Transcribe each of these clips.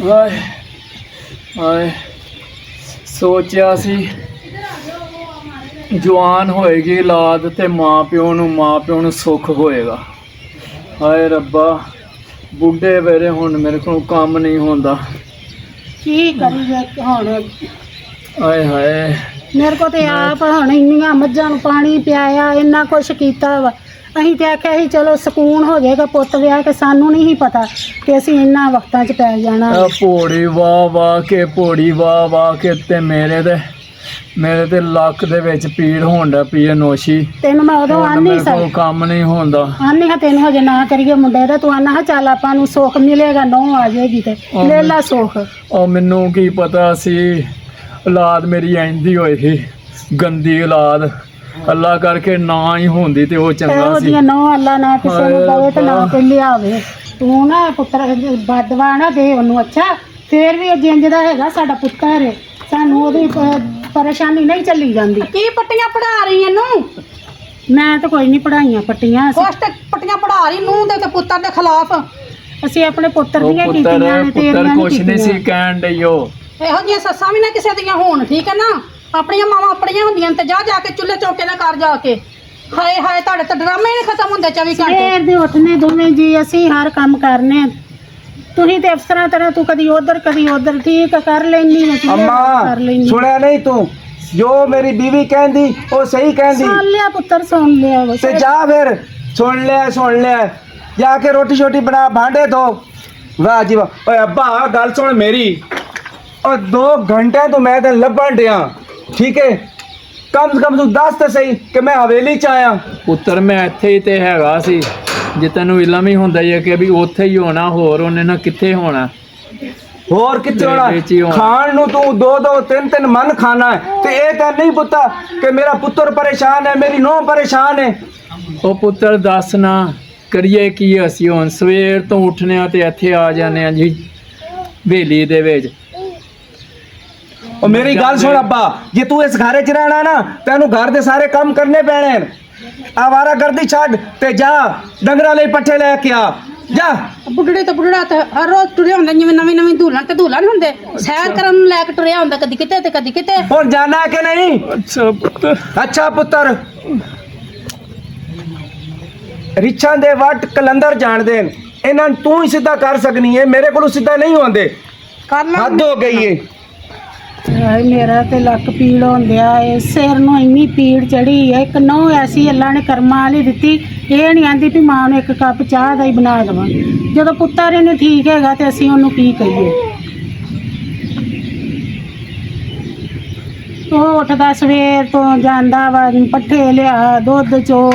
ਆਏ ਆਏ ਸੋਚਿਆ ਸੀ ਜਵਾਨ ਹੋਏਗੀ ਔਲਾਦ ਤੇ ਮਾਂ ਪਿਓ ਨੂੰ ਸੁੱਖ ਹੋਏਗਾ। ਹਾਏ ਰੱਬਾ, ਬੁੱਢੇ ਵੇਲੇ ਹੁਣ ਮੇਰੇ ਕੋਲ ਕੰਮ ਨਹੀਂ ਹੁੰਦਾ। ਕੀ ਕਰੀਏ ਹੁਣ? ਆਏ ਹਾਏ, ਮੇਰੇ ਕੋ ਤੇ ਆਪ ਹੁਣ ਇੰਨੀਆਂ ਮੱਝਾਂ ਨੂੰ ਪਾਣੀ ਪਿਆਇਆ, ਇੰਨਾ ਕੁਛ ਕੀਤਾ ਵਾ। ਅਸੀਂ ਤੇ ਆਖਿਆ ਸੀ ਚਲੋ ਸਕੂਨ ਹੋ ਜਾਏਗਾ ਪੁੱਤ ਵਿਆਹ ਕੇ, ਸਾਨੂੰ ਨਹੀਂ ਸੀ ਪਤਾ ਕਿ ਅਸੀਂ ਇੰਨਾ ਵਕਤਾਂ 'ਚ ਪੈ ਜਾਣਾ। ਪੌੜੀ ਵਾਹ ਵਾਹ ਕੇ ਤੇ ਮੇਰੇ ਤੇ ਲੱਕ ਦੇ ਵਿੱਚ ਪੀੜ ਹੋਣ ਡਿਆ ਪਈ ਹੈ ਨੋਸ਼ੀ। ਤੈਨੂੰ ਮੈਂ ਉਦੋਂ ਆਨੀ ਸਾਂ ਕੰਮ ਨਹੀਂ ਹੁੰਦਾ। ਆਨੀ ਹਾਂ ਤੈਨੂੰ ਹਜੇ ਨਾ ਕਰੀਏ ਮੁੰਡੇ ਦਾ, ਤੂੰ ਆਨਾ ਚੱਲ ਆਪਾਂ ਨੂੰ ਸੁੱਖ ਮਿਲੇਗਾ, ਨਹੁੰ ਆ ਜਾਏਗੀ ਤੇ ਲੈ ਲਾ ਸੁੱਖ। ਉਹ ਮੈਨੂੰ ਕੀ ਪਤਾ ਸੀ ਔਲਾਦ ਮੇਰੀ ਇੰਦੀ ਹੋਏਗੀ, ਗੰਦੀ ਔਲਾਦ। ਅੱਲਾ ਕਰਕੇ ਨਾ ਹੀ ਹੁੰਦੀ ਤੇ ਉਹ ਚੰਗਾ ਸੀ। ਨਹੁੰ ਅੱਲਾ ਨਾ ਕਿਸੇ ਨੂੰ ਦਵੇ ਤੇ ਨਾ ਕੋਈ ਲਿਆਵੇ। ਤੂੰ ਨਾ ਪੁੱਤਰ ਬਦਵਾ ਨਾ ਦੇ ਉਹਨੂੰ। ਅੱਛਾ ਫੇਰ ਵੀ ਜਿੰਜ ਦਾ ਹੈਗਾ ਸਾਡਾ ਪੁੱਤਰ ਹੈ, ਸਾਨੂੰ ਉਹਦੀ ਪਰੇਸ਼ਾਨੀ ਨਹੀਂ ਚੱਲੀ ਜਾਂਦੀ। ਕੀ ਪੱਟੀਆਂ ਪੜਾ ਰਹੀ ਇਹਨੂੰ? ਮੈਂ ਤਾਂ ਕੋਈ ਨਹੀਂ ਪੜਾਈਆਂ ਪੱਟੀਆਂ। ਕੁਛ ਤੇ ਪੱਟੀਆਂ ਪੜਾ ਰਹੀ ਨੂੰ ਦੇ ਤੇ ਪੁੱਤਰ ਦੇ ਖਿਲਾਫ। ਅਸੀਂ ਆਪਣੇ ਪੁੱਤਰ ਦੀਆਂ ਕੀਤੀਆਂ ਨੇ, ਪੁੱਤਰ ਕੁਛ ਨਹੀਂ ਸੀ ਕਹਿਣ ਡਈਓ। ਇਹੋ ਜਿਹੀਆਂ ਸੱਸਾਂ ਵੀ ਨਾ ਕਿਸੇ ਦੀਆਂ ਹੋਣ, ਠੀਕ ਹੈ ਨਾ। ਆਪਣੀਆਂ ਮਾਵਾਂ ਆਪਣੀਆਂ ਹੁੰਦੀਆਂ ਤੇ ਜਾ ਕੇ ਚੁੱਲ੍ਹੇ ਚੌਕੇ ਦਾ ਕਰ ਜਾ ਕੇ। ਹਾਏ ਹਾਏ, ਤੁਹਾਡੇ ਤਾਂ ਡਰਾਮੇ ਨਹੀਂ ਖਤਮ ਹੁੰਦੇ 24 ਘੰਟੇ। ਸਵੇਰ ਦੇ ਉੱਠਨੇ ਦੋਵੇਂ ਜੀ, ਅਸੀਂ ਹਰ ਕੰਮ ਕਰਨੇ। ਤੁਸੀਂ ਤੇ ਅਫਸਰਾਂ ਤਰ੍ਹਾਂ ਤੂੰ ਕਦੀ ਉਧਰ ਕਦੀ ਉਧਰ, ਠੀਕ ਕਰ ਲੈਣੀ ਅੰਮਾ। ਸੁਣਿਆ ਨਹੀਂ ਤੂੰ ਜੋ ਮੇਰੀ ਬੀਵੀ ਕਹਿੰਦੀ ਉਹ ਸਹੀ ਕਹਿੰਦੀ? ਸੁਣ ਲਿਆ ਪੁੱਤਰ, ਸੁਣ ਲਿਆ। ਤੇ ਜਾ ਫਿਰ, ਸੁਣ ਲਿਆ ਜਾ ਕੇ ਰੋਟੀ ਛੋਟੀ ਬਣਾ, ਭਾਂਡੇ ਧੋ। ਵਾਹ ਜੀ ਵਾਹ। ਓਏ ਅੱਬਾ ਗੱਲ ਸੁਣ ਮੇਰੀ, और 2 घंटे तो मैं तो ਲੱਭਣ ਡਿਆ, ਠੀਕ ਹੈ। ਕਮ ਸੇ ਕਮ ਤੂੰ ਦੱਸ ਤਾਂ ਸਹੀ ਕਿ ਮੈਂ ਹਵੇਲੀ ਚ ਆਇਆ। ਪੁੱਤਰ ਮੈਂ ਇੱਥੇ ਹੀ ਤੇ ਹੈਗਾ ਸੀ, ਜੇ ਤੈਨੂੰ ਇਲਮ ਹੀ ਹੁੰਦਾ ਹੀ ਹੈ ਕਿ ਵੀ ਉੱਥੇ ਹੀ ਹੋਣਾ, ਹੋਰ ਉਹਨੇ ਨਾ ਕਿੱਥੇ ਹੋਣਾ। ਹੋਰ ਕਿੱਥੇ ਹੋਣਾ? ਖਾਣ ਨੂੰ ਤੂੰ 2-2 3-3 ਮਨ ਖਾਣਾ ਹੈ ਤੇ ਇਹ ਤਾਂ ਨਹੀਂ ਪਤਾ ਕਿ ਮੇਰਾ ਪੁੱਤਰ ਪਰੇਸ਼ਾਨ ਹੈ, ਮੇਰੀ ਨੂੰਹ ਪਰੇਸ਼ਾਨ ਹੈ। ਉਹ ਪੁੱਤਰ ਦੱਸ ਨਾ ਕਰੀਏ ਕੀ ਅਸੀਂ ਹੁਣ? ਸਵੇਰ ਤੋਂ ਉੱਠਨੇ ਆ ਤੇ ਇੱਥੇ ਆ ਜਾਂਦੇ ਆ ਜੀ ਹਵੇਲੀ ਦੇ ਵਿੱਚ। और मेरी गल सुन अब्बा, जे तू इस घरे च रहना ना तेनू घर दे सारे काम करने पैने। आवारा गर्दी छड़ ते जा डंगरा ਲਈ ਪੱਠੇ ਲੈ ਕੇ ਆ ਜਾ। ਬੁੱਢੜੇ ਤੋਂ ਬੁੱਢੜਾ ਤੇ ਹਰ ਰੋਜ਼ ਟੁਰਿਆ ਹੁੰਦਾ, ਜਿਵੇਂ ਨਵੀਂ ਦੁਲਹਨ ਤੇ ਦੁਲਹਨ ਹੁੰਦੇ। ਸੈਰ ਕਰਨ ਨੂੰ ਲੈ ਕੇ ਟੁਰਿਆ ਹੁੰਦਾ, ਕਦੀ ਕਿਤੇ ਤੇ ਕਦੀ ਕਿਤੇ। ਹੁਣ ਜਾਣਾ ਕਿ ਨਹੀਂ? ਅੱਛਾ ਪੁੱਤਰ, ਰਿਛਾਂ ਦੇ ਵੱਟ ਕਲੰਦਰ ਜਾਣਦੇ ਨੇ, ਇਹਨਾਂ ਨੂੰ ਤੂੰ ਹੀ ਸਿੱਧਾ ਕਰ ਸਕਣੀ ਹੈ, ਮੇਰੇ ਕੋਲੋਂ ਸਿੱਧਾ ਨਹੀਂ ਹੁੰਦੇ। ਹੱਦ ਹੋ ਗਈ ਹੈ। ਹਾਏ ਮੇਰਾ ਤੇ ਲੱਕ ਪੀੜ ਹੁੰਦਿਆ ਏ, ਸਿਰ ਨੂੰ ਇੰਨੀ ਪੀੜ ਚੜੀ ਹੈ। ਇੱਕ ਨਹੁੰ ਐਸੀ ਅੱਲਾ ਨੇ ਕਰਮਾਂ ਵਾਲੀ ਦਿੱਤੀ, ਇਹ ਨਹੀਂ ਆਂਦੀ ਵੀ ਮਾਂ ਨੂੰ 1 ਕੱਪ ਚਾਹ ਦਾ ਹੀ ਬਣਾ ਦੇਵਾਂ। ਜਦੋਂ ਪੁੱਤਰ ਇਹਨੇ ਠੀਕ ਹੈਗਾ ਤੇ ਅਸੀਂ ਉਹਨੂੰ ਕੀ ਕਹੀਏ? ਉਹ ਉੱਠਦਾ ਸਵੇਰ ਤੋਂ ਜਾਂਦਾ ਵਾ, ਪੱਠੇ ਲਿਆ, ਦੁੱਧ ਚੋ,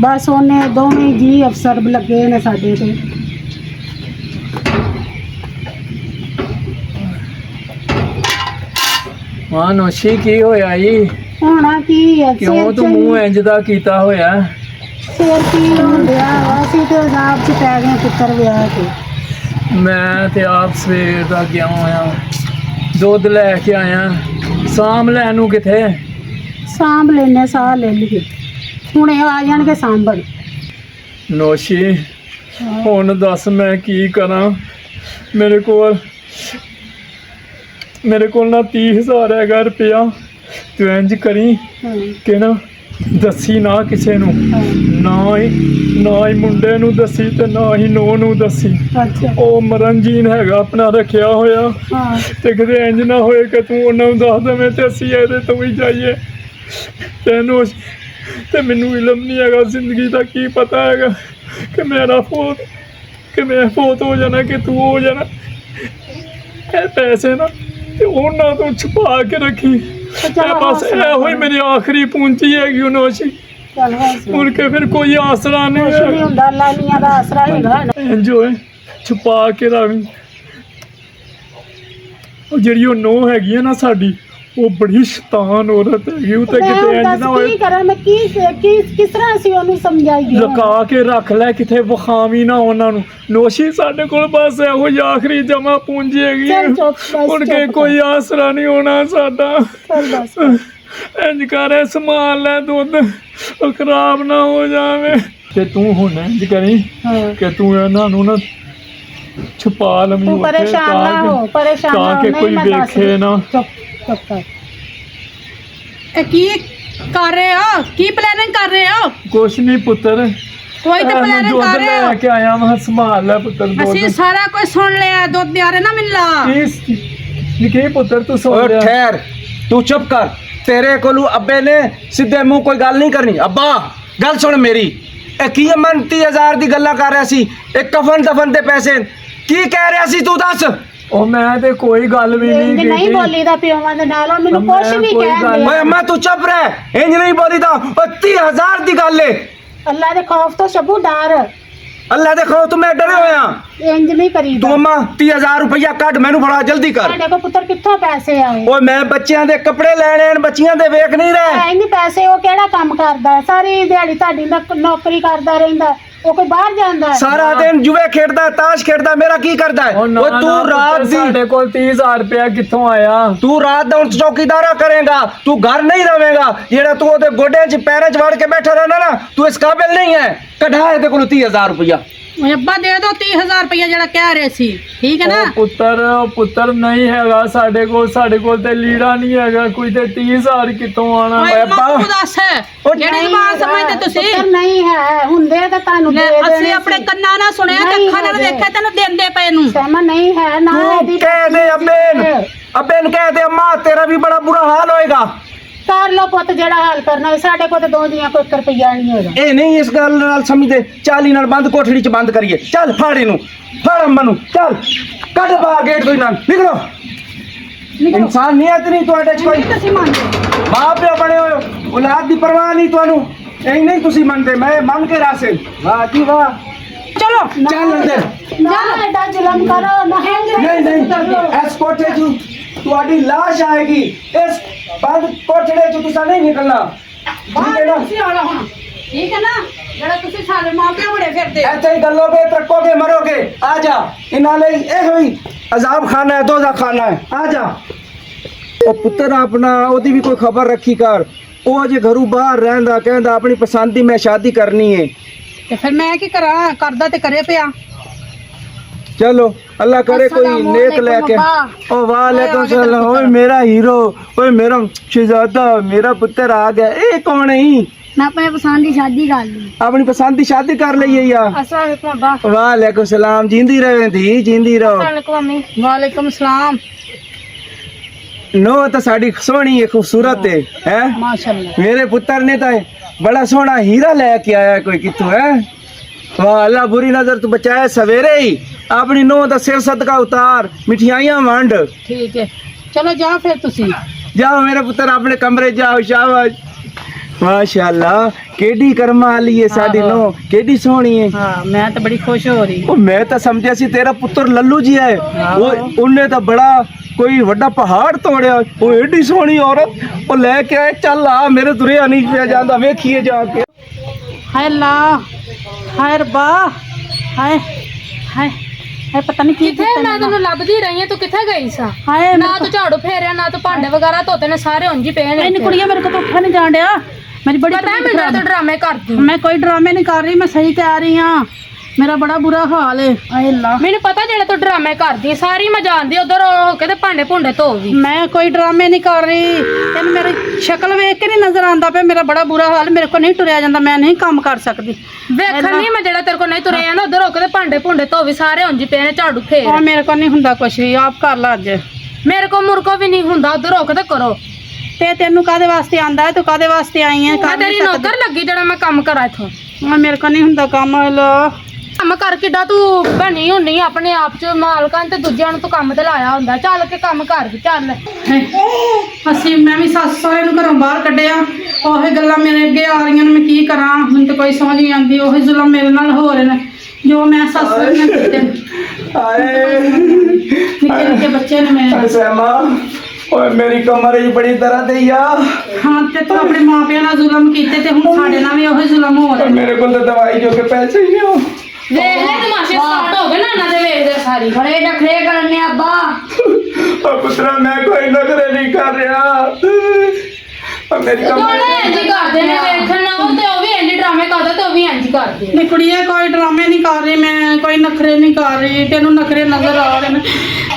ਬਸ ਉਹਨੇ ਦੋਵੇਂ ਜੀ ਅਫਸਰ ਲੱਗੇ ਨੇ ਸਾਡੇ ਤੇ। ਹਾਂ ਨੋਸ਼ੀ, ਕੀ ਹੋਇਆ ਜੀ? ਹੋਣਾ ਕੀ ਹੈ? ਕਿਉਂ ਤੂੰ ਮੂੰਹ ਇੰਜ ਦਾ ਕੀਤਾ ਹੋਇਆ? ਸਿਰ ਪੀੜ ਹੁੰਦਿਆ, ਅਸੀਂ ਤੇ ਆਜ਼ਾਬ 'ਚ ਪੈ ਗਏ ਪੁੱਤਰ ਵਿਆਹ ਕੇ। ਮੈਂ ਤੇ ਆਪ ਸਵੇਰ ਦਾ ਗਿਆ ਹੋਇਆ, ਦੁੱਧ ਲੈ ਕੇ ਆਇਆ, ਸਾਂਭ ਲੈਣ ਨੂੰ ਕਿੱਥੇ? ਸਾਂਭ ਲੈਨੇ, ਸਾਹ ਲੈ ਲਈਏ, ਹੁਣ ਇਹ ਆ ਜਾਣਗੇ ਸਾਂਭਣ। ਨੋਸ਼ੀ ਹੁਣ ਦੱਸ ਮੈਂ ਕੀ ਕਰਾਂ? ਮੇਰੇ ਕੋਲ ਨਾ 30,000 ਹੈਗਾ ਰੁਪਇਆ। ਤੂੰ ਇੰਜ ਕਰੀ ਕਿ ਨਾ ਦੱਸੀ ਨਾ ਕਿਸੇ ਨੂੰ, ਨਾ ਹੀ ਮੁੰਡੇ ਨੂੰ ਦੱਸੀ ਤੇ ਨਾ ਹੀ ਨੂੰਹ ਨੂੰ ਦੱਸੀ। ਉਹ ਮਰਨਜੀਨ ਹੈਗਾ ਆਪਣਾ ਰੱਖਿਆ ਹੋਇਆ, ਤੇ ਕਿਤੇ ਇੰਜ ਨਾ ਹੋਏ ਕਿ ਤੂੰ ਉਹਨਾਂ ਨੂੰ ਦੱਸ ਦੇਵੇਂ ਤੇ ਅਸੀਂ ਇਹਦੇ ਤੋਂ ਵੀ ਜਾਈਏ। ਤੈਨੂੰ ਤੇ ਮੈਨੂੰ ਇਲਮ ਨਹੀਂ ਹੈਗਾ ਜ਼ਿੰਦਗੀ ਦਾ, ਕੀ ਪਤਾ ਹੈਗਾ ਕਿ ਮੈਂ ਫੌਤ ਹੋ ਜਾਣਾ ਕਿ ਤੂੰ ਹੋ ਜਾਣਾ। ਇਹ ਪੈਸੇ ਨਾ ਤੇ ਉਹਨਾਂ ਤੋਂ ਛੁਪਾ ਕੇ ਰੱਖੀ, ਬਸ ਇਹੋ ਹੀ ਮੇਰੀ ਆਖਰੀ ਪੂੰਜੀ ਹੈਗੀ। ਨੋਸ਼ੀ ਮੁੜ ਕੇ ਫਿਰ ਕੋਈ ਆਸਰਾ ਨਹੀਂ ਹੁੰਦਾ, ਲਾਲੀਆਂ ਦਾ ਆਸਰਾ ਹੈਗਾ। ਜੋ ਛੁਪਾ ਕੇ ਰੱਖੀ। ਉਹ ਜਿਹੜੀ ਉਹ ਨੂੰਹ ਹੈਗੀ ਹੈ ਨਾ ਸਾਡੀ, ਉਹ ਬੜੀ ਸ਼ੈਤਾਨ ਔਰਤ ਹੈਗੀ। ਉਹ ਤਾਂ ਕਿਤੇ ਇੰਜ ਨਾ ਹੋਏ, ਕੀ ਕਰਾਂ ਮੈਂ? ਕਿਸ ਤਰ੍ਹਾਂ ਅਸੀਂ ਉਹਨੂੰ ਸਮਝਾਈਏ? ਲੁਕਾ ਕੇ ਰੱਖ ਲੈ, ਕਿਤੇ ਵਿਖਾਵੀ ਨਾ ਉਹਨਾਂ ਨੂੰ। ਨੋਸ਼ੀ ਸਾਡੇ ਕੋਲ ਬਸ ਇਹੋ ਹੀ ਆਖਰੀ ਜਮਾ ਪੂੰਜੀ ਹੈਗੀ, ਮੁੜ ਕੇ ਕੋਈ ਆਸਰਾ ਨਹੀਂ ਹੋਣਾ ਸਾਡਾ। ਇੰਜ ਕਰ, ਸਮਾਨ ਲੈ, ਦੁੱਧ ਉਹ ਖਰਾਬ ਨਾ ਹੋ ਜਾਵੇ। ਤੇ ਤੂੰ ਹੁਣ ਇੰਜ ਕਰੀ ਕਿ ਤੂੰ ਇਹਨਾਂ ਨੂੰ ਨਾ ਛੁਪਾ ਲਵੀਂ ਤੂੰ ਉੱਥੇ ਪਰੇਸ਼ਾਨ ਨਾ ਹੋ, ਪਰੇਸ਼ਾਨ ਨਾ ਤਾਂ ਹੋ, ਕਿ ਨਹੀਂ ਕੋਈ ਮੈਂ ਦੱਸ ਵੇਖੇ ਨਾ। ਚੁੱਪ ਕਰ। ਇਹ ਕੀ ਕਰ ਰਹੇ ਹੋ? ਕੀ ਪਲੈਨਿੰਗ ਕਰ ਰਹੇ ਹੋ? ਕੁਛ ਨਹੀਂ ਪੁੱਤਰ, ਕੋਈ ਤਾਂ ਮੈਂ ਪਲੈਨਿੰਗ ਦੁੱਧ ਕਰ ਰਹੇ ਲੈ ਹੋ। ਕੇ ਆਇਆ ਮੈਂ, ਸੰਭਾਲ ਲੈ ਪੁੱਤਰ ਅਸੀਂ ਦੁੱਧ। ਸਾਰਾ ਕੁਝ ਸੁਣ ਲਿਆ, ਦੁੱਧ ਦਿਆਰੇ ਨਾ ਮਿਲਣਾ। ਕੀ ਪੁੱਤਰ ਤੂੰ ਸੁਣ ਓਏ ਲਿਆ? ठहर, तू चुप कर। तेरे कोलू अब्बे ने सीधे मुंह कोई गल नहीं करनी। अब्बा गल सुन मेरी, की अमन 30,000 ਦੀ ਗੱਲਾਂ ਕਰ ਰਿਹਾ ਸੀ, ਇੱਕ ਕਫਨ ਦਫਨ ਦੇ ਪੈਸੇ ਕੀ ਕਹਿ ਰਿਹਾ ਸੀ ਤੂੰ ਦੱਸ? ਉਹ ਮੈਂ ਤੇ ਕੋਈ ਗੱਲ ਵੀ ਨਹੀਂ ਇੰਜ ਨਹੀਂ ਕੀਤੀ। ਬੋਲੀ ਦਾ ਪਿਓਾਂ ਦੇ ਨਾਲ, ਉਹ ਮੈਨੂੰ ਮੈਂ ਕੁਛ ਵੀ ਕੋਈ ਕਹਿੰਦੇ ਗੱਲ- ਓਏ ਅੰਮਾ ਤੂੰ ਚੁੱਪ ਰਹਿ, ਇੰਜ ਨਹੀਂ ਬੋਲੀ ਤਾਂ 30,000 ਦੀ ਗੱਲ ਏ। ਅੱਲਾ ਦੇ ਖੌਫ ਤੋਂ ਸ਼ਬੂ ਡਰ, ਅੱਲਾ ਦੇ ਖੌਫ ਤੋਂ ਮੈਂ ਡਰੇ ਹੋਇਆ। ਇੰਜ ਨਹੀਂ ਕਰੀਦਾ। ਤੂੰ ਅੰਮਾ 30,000 ਰੁਪਇਆ ਕੱਢ, ਮੈਨੂੰ ਫੜਾ ਜਲਦੀ ਕਰ। ਸਾਡੇ ਕੋਲ ਪੁੱਤਰ ਕਿੱਥੋਂ ਪੈਸੇ ਆਏ? ਓਏ ਮੈਂ ਬੱਚਿਆਂ ਦੇ ਕੱਪੜੇ ਲੈਣੇ ਨੇ, ਬੱਚਿਆਂ ਦੇ ਵੇਖ ਨਹੀਂ ਰਹੇ। ਹੈ ਨਹੀਂ ਪੈਸੇ, ਉਹ ਕਿਹੜਾ ਕੰਮ ਕਰਦਾ? ਸਾਰੀ ਦਿਹਾੜੀ ਤੁਹਾਡੀ ਨੌਕਰੀ ਕਰਦਾ ਰਹਿੰਦਾ, ਉਹ ਕੋਈ ਬਾਹਰ ਜਾਂਦਾ? ਸਾਰਾ ਦਿਨ ਜੂਏ ਖੇਡਦਾ, ਤਾਸ਼ ਖੇਡਦਾ, ਮੇਰਾ ਕੀ ਕਰਦਾ ਹੈ? ਉਹ ਨਾ ਓਏ ਨਾ ਤੂੰ ਪੁੱਤਰ, ਰਾਤ ਦੀ ਸਾਡੇ ਕੋਲ 30,000 ਰੁਪਇਆ ਕਿੱਥੋਂ ਆਇਆ? ਤੂੰ ਰਾਤ ਦਾ ਹੁਣ ਚੌਕੀਦਾਰਾ ਕਰੇਗਾ, ਤੂੰ ਘਰ ਨਹੀਂ ਰਵੇਂਗਾ। ਜਿਹੜਾ ਤੂੰ ਉਹਦੇ ਗੋਡਿਆਂ 'ਚ ਪੈਰਾਂ 'ਚ ਵੜ ਕੇ ਬੈਠਾ ਰਹਿਣਾ ਨਾ, ਤੂੰ ਇਸ ਕਾਬਿਲ ਨਹੀਂ ਹੈ। ਕਢਾ ਇਹਦੇ ਕੋਲੋਂ 30,000 ਰੁਪਇਆ। ਓਏ ਅੱਬਾ ਦੇ ਦੋ 30,000 ਰੁਪਇਆ ਜਿਹੜਾ ਕਹਿ ਰਹੇ ਸੀ, ਠੀਕ ਹੈ ਨਾ? ਉਹ ਪੁੱਤਰ ਨਹੀਂ ਹੈਗਾ ਸਾਡੇ ਕੋਲ ਤੇ ਲੀੜਾ ਨਹੀਂ ਹੈਗਾ ਕੋਈ, ਤੇ 30,000 ਕਿੱਥੋਂ ਆਣਾ? ਓਏ ਓਏ ਅੱਬਾ ਅੱਬਾ। ਤੂੰ ਦੱਸ, ਉਹ ਜਿਹੜੀ ਨਹੀਂ ਜ਼ਬਾਨ ਹੈਗਾ, ਸਮਝਦੇ ਤੁਸੀਂ? ਪੁੱਤਰ ਨਹੀਂ ਹੈ, ਹੁੰਦੇ ਤਾਂ ਤੁਹਾਨੂੰ ਲੈ, ਦੇ ਦੇਣੇ ਅਸੀਂ ਆਪਣੇ ਸੀ। ਕੰਨਾਂ ਨਾਲ ਸੁਣਿਆ ਤੇ ਨਹੀਂ ਅੱਖਾਂ ਨਾਲ ਹੈਗੇ। ਵੇਖਿਆ, ਤੈਨੂੰ ਦਿੰਦੇ ਪਏ ਨੂੰ। ਸਹਿਮਾ ਨਹੀਂ ਹੈ ਨਾ। ਤੂੰ ਇਹਦੀ ਕਹਿ ਦੇ ਅੱਬੇ ਨੂੰ ਕਹਿ ਦੇ, ਅੰਮਾ ਤੇਰਾ ਵੀ ਬੜਾ ਬੁਰਾ ਹਾਲ ਹੋਏਗਾ। ਕਰ ਲੋ ਪੁੱਤ ਜਿਹੜਾ ਹਾਲ ਕਰਨਾ ਹੈ, ਸਾਡੇ ਕੋਲ ਤੇ ਦੋ ਦੀਆਂ ਕੋਈ 1 ਰੁਪਈਆ ਨਹੀਂ ਹੋਗਾ। ਇਹ ਨਹੀਂ ਇਸ ਗੱਲ ਨਾਲ ਸਮਝਦੇ। 40 ਨਾਲ ਬੰਦ ਕੋਠੜੀ 'ਚ ਬੰਦ ਕਰੀਏ। ਚੱਲ ਫੜ ਇਹਨੂੰ, ਫੜ ਅੰਮਾ ਨੂੰ, ਚੱਲ ਕੱਢ ਬਾਹਰ ਗੇਟ ਤੋਂ ਨਾਲ ਨਿਕਲੋ। ਇਨਸਾਨੀਅਤ ਨਹੀਂ ਤੁਹਾਡੇ 'ਚ ਕੋਈ। ਨਹੀਂ ਤੁਸੀਂ ਮੰਨਦੇ। ਮਾਂ ਪਿਓ ਬਣੇ ਹੋਏ ਹੋ, ਔਲਾਦ ਦੀ ਪਰਵਾਹ ਨਹੀਂ ਤੁਹਾਨੂੰ। ਇਹ ਨਹੀਂ ਤੁਸੀਂ ਮੰਨਦੇ, ਮੈਂ ਮੰਨ ਕੇ ਰਾਸੇ। ਵਾਹ ਜੀ ਵਾਹ। ਚਲੋ ਚੱਲ ਅੰਦਰ। ਨਾ ਐਡਾ ਜ਼ੁਲਮ ਕਰੋ ਨਾ। ਨਹੀਂ ਇਸ ਕੋਠੇ 'ਚ ਤੁਹਾਡੀ ਲਾਸ਼ ਆਏਗੀ। ਇਸ ਬੰਦ ਕੋਠੜੇ 'ਚ ਤੁਸੀਂ ਨਹੀਂ ਨਿਕਲਣਾ, ਠੀਕ ਹੈ ਬਾਹਰ ਨਾ? ਤੁਸੀਂ ਆਉਣਾ ਹੁਣ, ਠੀਕ ਹੈ ਨਾ? ਜਿਹੜਾ ਤੁਸੀਂ ਸਾਡੇ ਮਾਂ ਪਿਓ ਬੜੇ ਫਿਰਦੇ। ਇੱਥੇ ਹੀ ਗੱਲੋਗੇ, ਤਰਕੋਗੇ, ਮਰੋਗੇ। ਆ ਜਾ, ਇਹਨਾਂ ਲਈ ਇਹੋ ਹੀ ਅਜ਼ਾਬ ਖਾਨਾ ਹੈ, ਦੋਜ਼ਖ ਖਾਨਾ ਹੈ। ਆ ਜਾ। ਉਹ ਪੁੱਤਰ ਆਪਣਾ, ਉਹਦੀ ਵੀ ਕੋਈ ਖਬਰ ਰੱਖੀ ਕਰ। ਉਹ ਜੇ ਘਰੋਂ ਬਾਹਰ ਰਹਿੰਦਾ, ਕਹਿੰਦਾ ਆਪਣੀ ਪਸੰਦ ਦੀ ਮੈਂ ਸ਼ਾਦੀ ਕਰਨੀ ਹੈ। ਤੇ ਫਿਰ ਮੈਂ ਕੀ ਕਰਾਂ? ਕਰਦਾ ਤੇ ਕਰੇ ਪਿਆ। चलो अल्लाह करे कोई नेक लेके। ओ वालेकुम सलाम। ओए मेरा हीरो, ओए मेरा शहजादा, मेरा पुत्र आ गया। ये कौन है? मैं अपने पसंद की शादी कर ली। अपनी पसंद की शादी कर ली है यार। अस्सलाम वालेकुम अब्बा। वालेकुम सलाम। जींदी रहे धी, जींदी रहो। अस्सलाम वालेकुम अम्मी। ਵਾਲੇਕਮ ਸਲਾਮ। नो तो साड़ी सोहनी है, खूबसूरत है, हैं? ਮਾਸ਼ਾਅੱਲਾ। मेरे पुत्र ने तो बड़ा सोहना हीरा लेके आया कोई कितों है। वाह अल्लाह बुरी नजर तू बचाए। सवेरे ही अपनी नो का सिर सदका उतार, मिठाइयां वंड। ਠੀਕ ਹੈ, ਚਲੋ ਜਾ ਫਿਰ ਤੁਸੀਂ। जाओ मेरे पुत्र अपने कमरे जाओ। शाबाश, माशाल्लाह। केडी कर्मा वाली है साडी नो, केडी सोहनी है। ਹਾਂ ਮੈਂ ਤਾਂ ਬੜੀ ਖੁਸ਼ ਹੋ ਰਹੀ। ओ मैं तो समझा सी तेरा पुत्र लल्लू जी है। वो उन्हें तो बड़ा कोई वड्डा पहाड़ तोड़िया। वो एडी सोहनी औरत वो लेके आए। चल आ मेरे तुरिया नहीं पिया जांदा, वेखिए जाके। ਹਾਏ ਅੱਲਾ, ਹਾਏ ਰੱਬਾ, ਹਾਏ ਹਾਏ ਹਾਏ, ਪਤਾ ਨਹੀਂ ਕੀ ਕਿੱਥੇ ਮੈਂ ਤੈਨੂੰ ਲੱਭਦੀ ਰਹੀ ਹਾਂ, ਤੂੰ ਕਿੱਥੇ ਗਈ ਸਾਂ? ਹਾਏ ਨਾ ਤੂੰ ਝਾੜੂ ਫੇਰਿਆ, ਨਾ ਤੂੰ ਭਾਂਡੇ ਵਗੈਰਾ ਧੋਤੇ ਨੇ, ਸਾਰੇ ਉਂਝ ਹੀ ਪਏ ਨੇ ਨਹੀਂ ਇੱਥੇ। ਕੁੜੀਆਂ, ਮੇਰੇ ਕੋਲ ਤਾਂ ਉੱਠਾ ਨਹੀਂ ਜਾਣ ਡਿਆ। ਮੇਰੀ ਬੜੀ ਪਤਾ ਹੈ ਤਬੀਅਤ ਮੈਨੂੰ ਖਰਾਬ ਤੂੰ ਡਰਾਮੇ ਕਰਦੀ। ਮੈਂ ਕੋਈ ਡਰਾਮੇ ਨਹੀਂ ਕਰ ਰਹੀ, ਮੈਂ ਸਹੀ ਕਹਿ ਰਹੀ ਹਾਂ। ਮੇਰਾ ਬੜਾ ਬੁਰਾ ਹਾਲ ਹੈ। ਹਾਏ ਅੱਲਾ, ਮੈਨੂੰ ਪਤਾ ਜਿਹੜੇ ਤੂੰ ਡਰਾਮੇ ਕਰਦੀ ਸਾਰੀ ਮੈਂ ਜਾਣਦੀ। ਉਧਰ ਹੋ ਕੇ ਤੇ ਭਾਂਡੇ ਭੁੰਡੇ ਧੋ ਵੀ। ਮੈਂ ਕੋਈ ਡਰਾਮੇ ਨਹੀਂ ਕਰ ਰਹੀ। ਤੈਨੂੰ ਮੇਰੀ ਸ਼ਕਲ ਵੇਖ ਕੇ ਨਹੀਂ ਨਜ਼ਰ ਆਉਂਦਾ ਪਿਆ ਮੇਰਾ ਬੜਾ ਬੁਰਾ ਹਾਲ? ਮੇਰੇ ਕੋਲ ਨਹੀਂ ਟੁਰਿਆ ਜਾਂਦਾ, ਮੈਂ ਨਹੀਂ ਕੰਮ ਕਰ ਸਕਦੀ। ਵੇਖਣ ਨਹੀਂ ਮੈਂ ਜਿਹੜਾ ਤੇਰੇ ਕੋਲ ਨਹੀਂ ਤੁਰਿਆ ਜਾਂਦਾ, ਉਧਰ ਹੋ ਕੇ ਤੇ ਭਾਂਡੇ ਭੁੰਡੇ ਧੋ ਵੀ, ਸਾਰੇ ਉਂਝ ਹੀ ਪਏ ਨੇ, ਝਾੜੂ ਫੇਰ। ਉਹ ਮੇਰੇ ਕੋਲ ਨਹੀਂ ਹੁੰਦਾ ਕੁਛ ਵੀ, ਆਪ ਕਰ ਲਾ ਅੱਜ। ਮੇਰੇ ਕੋਲ ਮੁਰਕੋ ਵੀ ਨਹੀਂ ਹੁੰਦਾ, ਉਧਰ ਹੋ ਕੇ ਤੇ ਕਰੋ। ਤੇ ਤੈਨੂੰ ਕਾਦੇ ਵਾਸਤੇ ਆਂਦਾ ਹੈ? ਤੂੰ ਕਾਦੇ ਵਾਸਤੇ ਆਈ ਹੈ? ਮੈਂ ਤੇਰੀ ਨੌਕਰ ਲੱਗੀ ਜਿਹੜਾ ਮੈਂ ਕੰਮ ਕਰਾਂ ਇੱਥੋਂ। ਮੇਰੇ ਕੋਲ ਨਹੀਂ ਹੁੰਦਾ ਕੰਮ। ਕੰਮ ਕਰ ਕਿੱਡਾ ਤੂੰ ਬਣੀ ਹੁੰਨੀ ਆਪਣੇ ਆਪ ਚ ਮਾਲਕਾਂ ਤੇ ਦੂਜਿਆਂ ਨੂੰ ਤੂੰ ਕੰਮ ਤੇ ਲਾਇਆ ਹੁੰਦਾ। ਚੱਲ ਕੇ ਕੰਮ ਕਰ ਵੀ ਚੱਲ। ਅਸੀਂ ਮੈਂ ਵੀ ਸੱਸ ਸਹੁਰੇ ਨੂੰ ਘਰੋਂ ਬਾਹਰ ਕੱਢਿਆ, ਉਹੀ ਗੱਲਾਂ ਮੇਰੇ ਅੱਗੇ ਆ ਰਹੀਆਂ ਨੇ। ਮੈਂ ਕੀ ਕਰਾਂ? ਮੈਨੂੰ ਤਾਂ ਕੋਈ ਸਮਝ ਨਹੀਂ ਆਉਂਦੀ। ਉਹੀ ਜ਼ੁਲਮ ਮੇਰੇ ਨਾਲ ਹੋ ਰਹੇ ਨੇ ਜੋ ਮੈਂ ਸੱਸ ਸਹੁਰੇ ਨਾਲ ਕੀਤੇ। हाय ਨਿੱਕੇ ਨਿੱਕੇ ਬੱਚੇ ਨੇ ਮੇਰੇ। सैमा, ओए मेरी कमर ही बड़ी दर्द है यार। ਹਾਂ, ਤੇ ਤੂੰ ਆਪਣੇ ਮਾਪਿਆਂ ਨਾਲ ਜ਼ੁਲਮ ਕੀਤੇ ਤੇ ਹੁਣ ਸਾਡੇ ਨਾਲ ਵੀ ਉਹੀ ਜ਼ੁਲਮ ਹੋ ਰਿਹਾ। मेरे को तो दवाई जो के पैसे ही नहीं हो। ਵੇਖ ਲੈ ਤਮਾਸ਼ੇ ਸਟਾਰਟ ਹੋ ਗਏ ਨਾ ਇਹਨਾਂ ਦੇ ਵੇਖਦੇ ਸਾਰੀ। बड़े नखरे करने अब्बा। और पुत्रा मैं कोई नखरे नहीं कर रहा। और मेरी ਦੋਨੇ कमर ਇੰਜ ਕਰਦੇ ਨੇ, ਵੇਖਣ ਨਾ ਉਹ ਤੇ ਉਹ ਵੀ ਇੰਜ ਡਰਾਮੇ ਕਰਦਾ ਤੇ ਉਹ ਵੀ ਇੰਜ ਕਰਦੇ ਆ। ਨੀ ਕੁੜੀਏ ਕੋਈ ਡਰਾਮੇ ਨਹੀਂ ਕਰ ਰਹੀ ਮੈਂ, ਕੋਈ ਨਖਰੇ ਨਹੀਂ ਕਰ ਰਹੀ, ਤੈਨੂੰ ਨਖਰੇ ਨਜ਼ਰ ਆ ਰਹੇ ਨੇ।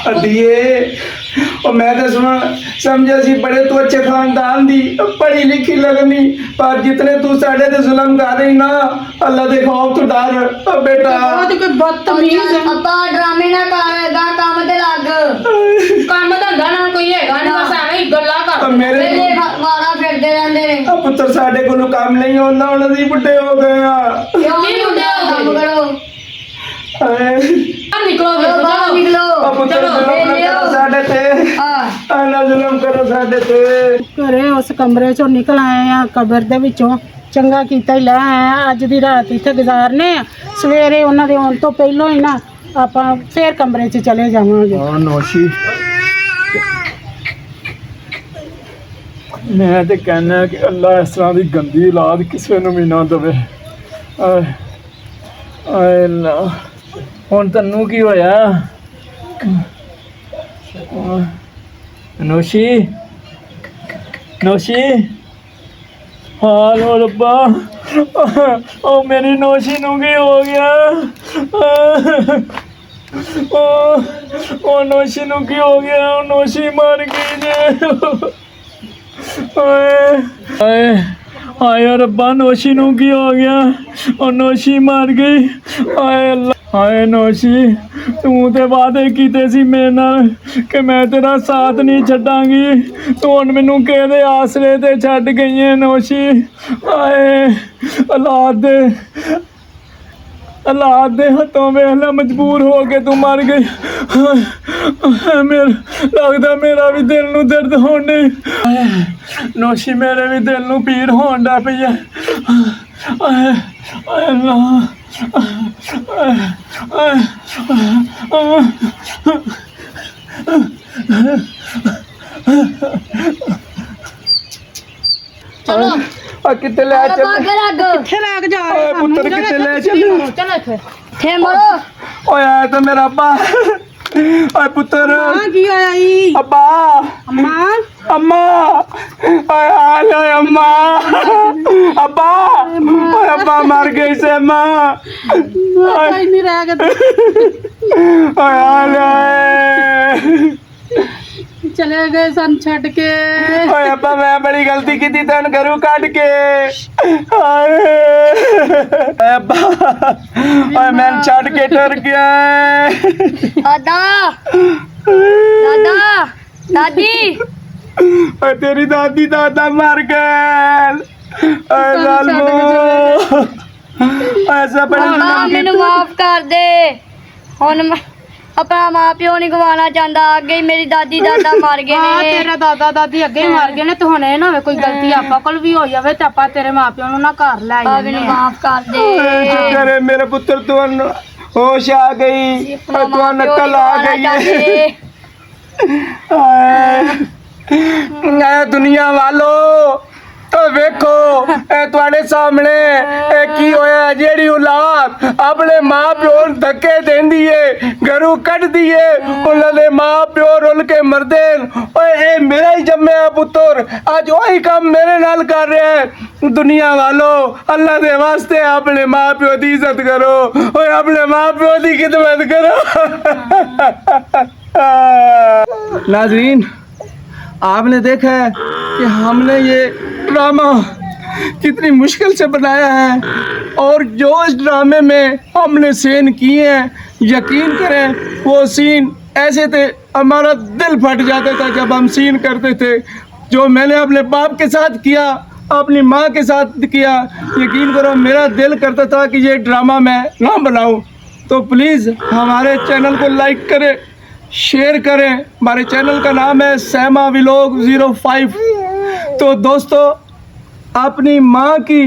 ਅਧੀਏ ਉਹ ਮੈਂ ਤਾਂ ਸਮਝਿਆ ਸੀ ਬੜੇ ਤੂੰ ਅੱਛੇ ਖਾਨਦਾਨ ਦੀ ਪੜ੍ਹੀ ਲਿਖੀ ਲੱਗਣੀ, ਪਰ ਜਿਤਨੇ ਤੂੰ ਸਾਡੇ ਤੇ ਜ਼ੁਲਮ ਕਰ ਰਹੀ ਨਾ, ਅੱਲਾ ਦੇ ਖੌਫ ਤੋਂ ਡਰ ਉਹ ਬੇਟਾ। ਉਹ ਤੇ ਕੋਈ ਬਦਤਮੀਜ਼ ਹੈ। ਆਪਾਂ ਡਰਾਮੇ ਨਾ ਕਰਦਾ, ਕੰਮ ਤੇ ਲੱਗ। ਕੰਮ ਧੰਦਾ ਨਾ ਕੋਈ ਹੈਗਾ ਨਹੀਂ, ਬਸ ਐਵੇਂ ਹੀ ਗੱਲਾਂ ਆ ਕਰਦੇ। ਮੇਰੇ ਵੇਲੇ ਵਾਰਾ ਫਿਰਦੇ ਰਹਿੰਦੇ ਨੇ। ਆ ਪੁੱਤਰ ਸਾਡੇ ਕੋਲੋਂ ਕੰਮ ਨਹੀਂ ਹੁੰਦਾ, ਉਹਨਾਂ ਦੀ ਬੁੱਢੇ ਹੋ ਗਏ ਆ। ਕਿਉਂ ਨਹੀਂ ਹੁੰਦੇ ਕੰਮ ਕਰੋ, ਹਾਏ ਨਿਕਲੋ ਚਲੋ ਬਾਹਰ ਨਿਕਲੋ। ਆ ਪੁੱਤਰ ਚਲੋ, ਜ਼ੁਲਮ ਨਾ ਕਰੋ ਸਾਡੇ ਤੇ, ਹਾਂ ਆ ਨਾ ਜ਼ੁਲਮ ਕਰੋ ਸਾਡੇ ਤੇ। ਘਰੇ ਉਸ ਕਮਰੇ ਚੋਂ ਨਿਕਲ ਆਏ ਆ, ਕਬਰ ਦੇ ਵਿੱਚੋਂ ਚੰਗਾ ਕੀਤਾ ਹੀ ਲੈ ਆਏ ਆ। ਅੱਜ ਦੀ ਰਾਤ ਇੱਥੇ ਗੁਜ਼ਾਰਨੇ ਆ, ਸਵੇਰੇ ਉਹਨਾਂ ਦੇ ਆਉਣ ਤੋਂ ਪਹਿਲਾਂ ਹੀ ਨਾ ਆਪਾਂ ਫੇਰ ਕਮਰੇ 'ਚ ਚਲੇ ਜਾਵਾਂਗੇ। ਹਾਂ ਨੋਸ਼ੀ, ਮੈਂ ਤੇ ਕਹਿਣਾ ਕਿ ਅੱਲਾ ਇਸ ਤਰ੍ਹਾਂ ਦੀ ਗੰਦੀ ਔਲਾਦ ਕਿਸੇ ਨੂੰ ਵੀ ਨਾ ਦੇਵੇ। ਆਏ ਆਏ ਅੱਲਾ, ਹੁਣ ਤੈਨੂੰ ਕੀ ਹੋਇਆ? ਨੋਸ਼ੀ, ਨੋਸ਼ੀ, ਹਾਲ ਹੋ ਰੱਬਾ, ਉਹ ਮੇਰੀ ਨੋਸ਼ੀ ਨੂੰ ਕੀ ਹੋ ਗਿਆ? ਉਹ ਨੋਸ਼ੀ ਨੂੰ ਕੀ ਹੋ ਗਿਆ? ਉਹ ਨੋਸ਼ੀ ਮਰ ਗਈ ਜੇ। ਹਾਏ ਹਾਏ ਹਾਏ ਰੱਬਾ, ਨੋਸ਼ੀ ਨੂੰ ਕੀ ਹੋ ਗਿਆ? ਉਹ ਨੋਸ਼ੀ ਮਰ ਗਈ। ਹਾਏ ਅੱਲਾ, ਹਾਏ ਨੋਸ਼ੀ, ਤੂੰ ਤੇ ਵਾਅਦੇ ਕੀਤੇ ਸੀ ਮੇਰੇ ਨਾਲ ਕਿ ਮੈਂ ਤੇਰਾ ਸਾਥ ਨਹੀਂ ਛੱਡਾਂਗੀ, ਤੂੰ ਹੁਣ ਮੈਨੂੰ ਕਿਹਦੇ ਆਸਰੇ ਤੇ ਛੱਡ ਗਈ ਹੈ ਨੋਸ਼ੀ? ਹਾਏ ਔਲਾਦ ਦੇ ਹੱਥੋਂ ਵੇਖ ਲੈ, ਮਜਬੂਰ ਹੋ ਕੇ ਤੂੰ ਮਰ ਗਈ। ਮੇਰਾ ਲੱਗਦਾ ਮੇਰਾ ਵੀ ਦਿਲ ਨੂੰ ਦਰਦ ਹੋਣ ਡਈ। ਨੋਸ਼ੀ, ਮੇਰੇ ਵੀ ਦਿਲ ਨੂੰ ਪੀੜ ਹੋਣ ਡਿਆ ਪਈ ਹੈ। ਆਏ ਆਏ ਅੱਲਾ, ਚਲੋ ਆ ਕਿੱਥੇ ਲੈ ਚੱਲ? ਬਾਗੇ ਲੱਗ ਕਿੱਥੇ ਲੈ ਕੇ ਜਾ ਰਹੇ ਓਏ ਪੁੱਤਰ ਕਿੱਥੇ ਲੈ ਚੱਲ? ਚਲੋ ਇੱਥੇ ਥੇ ਮਰੋ। ਓਏ ਆ ਤਾਂ ਮੇਰਾ ਅੱਬਾ। ਓਏ ਪੁੱਤਰ, ਹਾਂ ਕੀ ਹੋਇਆ ਈ? ਅੱਬਾ, ਅੰਮਾ अम्मा, आले अम्मा, अब्बा, ओए अब्बा मर गई से अम्मा, ਕੋਈ ਨਹੀਂ ਰਹਿ ਗਿਆ ओए आले, ਚਲੇ ਗਏ ਸਨ ਛੱਡ ਕੇ। ओए अब्बा मैं बड़ी गलती की थी तेन घरों काट के, ओए अब्बा, ओए मैं छड़ के टुर गया, दादा दादा दादी ओए तेरी दादी दादा मर गए, ओए लालू, ऐसा बड़ी मामा मैनू माफ कर दे, हुण मैं अपना माँ प्यो नहीं गवाना चाहता, अगे ही मेरी दादी दादा मर गए ਹਾਂ ने। ਤੇਰਾ ਦਾਦਾ ਦਾਦੀ ਅੱਗੇ ਹੀ ਮਰ ਗਏ ਨੇ ਤੇ ਹੁਣ ਇਹ ਨਾ ਹੋਵੇ ਕੋਈ ਗਲਤੀ ਆਪਾਂ ਕੋਲ ਵੀ ਹੋ ਜਾਵੇ ਤੇ ਆਪਾਂ ਤੇਰੇ ਮਾਪਿਆਂ ਨੂੰ ਨਾ ਘਰ ਲੈ आ ਆਈਏ। मैनू माफ कर दे, शुक्र है मेरे पुत्र तू होश आ गई, अपना तू माँ प्यो नकल नहीं आ गवाना गई है। चाहते। ऐ दुनिया वालों तो वेखो ए तुहाडे सामने ए की होया, जेड़ी औलाद अपने मां प्यो नूं धक्के देंदी है, घरों कढदी है, उन्हां दे मां प्यो रुल के मरदे न। ओए ए मेरा ही जम्मिया पुत्र अज वही काम मेरे नाल कर रहा है। दुनिया वालों अल्लाह दे वास्ते अपने मां प्यो दी इज्जत करो, ओए अपने मां प्यो दी खिदमत करो। नाज़रीन, आपने देखा है कि हमने ये ड्रामा कितनी मुश्किल से बनाया है और जो इस ड्रामे में हमने सीन किए हैं, यकीन करें वो सीन ऐसे थे हमारा दिल फट जाता था जब हम सीन करते थे। जो मैंने अपने बाप के साथ किया, अपनी माँ के साथ किया, यकीन करो मेरा दिल करता था कि ये ड्रामा मैं ना बनाऊं। तो प्लीज़ हमारे चैनल को लाइक करें, शेयर करें। हमारे चैनल का नाम है सहमा व्लॉग 05। तो दोस्तों, अपनी माँ की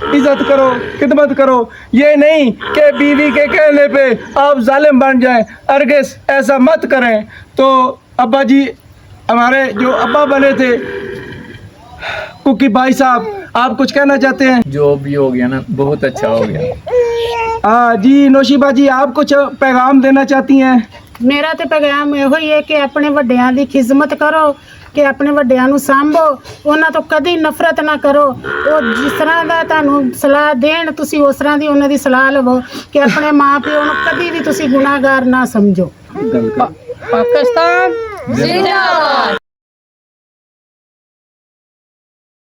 इज्जत करो, खिदमत करो, ये नहीं कि बीवी के कहने पे आप जालिम बन जाएं। अर्गिस ऐसा मत करें। तो अब्बा जी, हमारे जो अब्बा बने थे कुकी भाई साहब, आप कुछ कहना चाहते हैं? जो भी हो गया ना, बहुत अच्छा हो गया। हाँ जी, नौशीबा जी, आप कुछ पैगाम देना चाहती हैं? ਮੇਰਾ ਤੇ ਪੈਗਾਮ ਇਹੋ ਹੀ ਹੈ ਕਿ ਆਪਣੇ ਵੱਡਿਆਂ ਦੀ ਖਿਦਮਤ ਕਰੋ ਕਿ ਆਪਣੇ ਵੱਡਿਆਂ ਨੂੰ ਸਾਂਭੋ, ਉਹਨਾਂ ਤੋਂ ਕਦੀ ਨਫ਼ਰਤ ਨਾ ਕਰੋ। ਉਹ ਜਿਸ ਤਰ੍ਹਾਂ ਦਾ ਤੁਹਾਨੂੰ ਸਲਾਹ ਦੇਣ ਤੁਸੀਂ ਉਸ ਤਰ੍ਹਾਂ ਦੀ ਉਹਨਾਂ ਦੀ ਸਲਾਹ ਲਵੋ ਕਿ ਆਪਣੇ ਮਾਂ ਪਿਓ ਨੂੰ ਕਦੀ ਵੀ ਤੁਸੀਂ ਗੁਨਾਹਗਾਰ ਨਾ ਸਮਝੋ। ਪਾਕਿਸਤਾਨ ਜ਼ਿੰਦਾਬਾਦ।